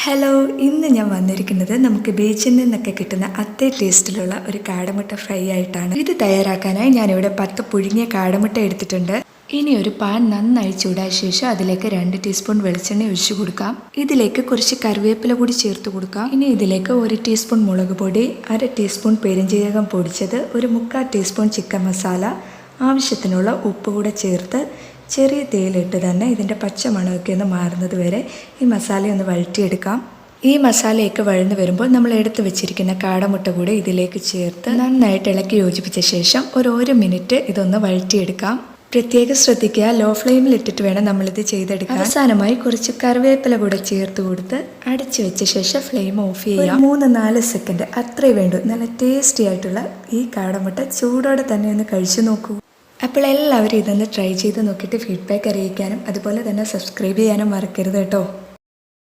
Hello, ഇന്ന് ഞാൻ വന്നിരിക്കുന്നത് നമുക്ക് ബീച്ചിൽ നിന്നൊക്കെ കിട്ടുന്ന അതേ ടേസ്റ്റിലുള്ള ഒരു കാടമുട്ട ഫ്രൈ ആയിട്ടാണ്. ഇത് തയ്യാറാക്കാനായി ഞാനിവിടെ 10 പുഴുങ്ങിയ കാടമുട്ട എടുത്തിട്ടുണ്ട്. ഇനി ഒരു പാൻ നന്നായി ചൂടായ ശേഷം അതിലേക്ക് 2 ടീസ്പൂൺ വെളിച്ചെണ്ണ ഒഴിച്ചു കൊടുക്കാം. ഇതിലേക്ക് കുറച്ച് കറിവേപ്പില കൂടി ചേർത്ത് കൊടുക്കാം. ഇനി ഇതിലേക്ക് 1 ടീസ്പൂൺ മുളക് പൊടി, 1/2 ടീസ്പൂൺ പെരുംജീരകം പൊടിച്ചത്, 1/4 ടീസ്പൂൺ ചിക്കൻ മസാല, ആവശ്യത്തിനുള്ള ഉപ്പ് കൂടെ ചേർത്ത് ചെറിയ തീയിലിട്ട് തന്നെ ഇതിൻ്റെ പച്ചമണമൊക്കെ ഒന്ന് മാറുന്നത് വരെ ഈ മസാലയൊന്ന് വഴറ്റിയെടുക്കാം. ഈ മസാലയൊക്കെ വഴന്ന് വരുമ്പോൾ നമ്മൾ എടുത്തു വെച്ചിരിക്കുന്ന കാടമുട്ട കൂടെ ഇതിലേക്ക് ചേർത്ത് നന്നായിട്ട് ഇളക്കി യോജിപ്പിച്ച ശേഷം ഒരു 1 മിനിറ്റ് ഇതൊന്ന് വഴറ്റിയെടുക്കാം. പ്രത്യേകം ശ്രദ്ധിക്കുക, ലോ ഫ്ലെയിമിൽ ഇട്ടിട്ട് വേണം നമ്മളിത് ചെയ്തെടുക്കാം. അവസാനമായി കുറച്ച് കറിവേപ്പില കൂടെ ചേർത്ത് കൊടുത്ത് അടച്ചു വെച്ച ശേഷം ഫ്ലെയിം ഓഫ് ചെയ്യാം. 3-4 സെക്കൻഡ് അത്രേ വേണ്ടൂ. നല്ല ടേസ്റ്റി ആയിട്ടുള്ള ഈ കാടമുട്ട ചൂടോടെ തന്നെ ഒന്ന് കഴിച്ചു നോക്കൂ. അപ്പോൾ എല്ലാവരും ഇതൊന്ന് ട്രൈ ചെയ്ത് നോക്കിയിട്ട് ഫീഡ്ബാക്ക് അറിയിക്കാനും അതുപോലെ തന്നെ സബ്സ്ക്രൈബ് ചെയ്യാനും മറക്കരുത് കേട്ടോ.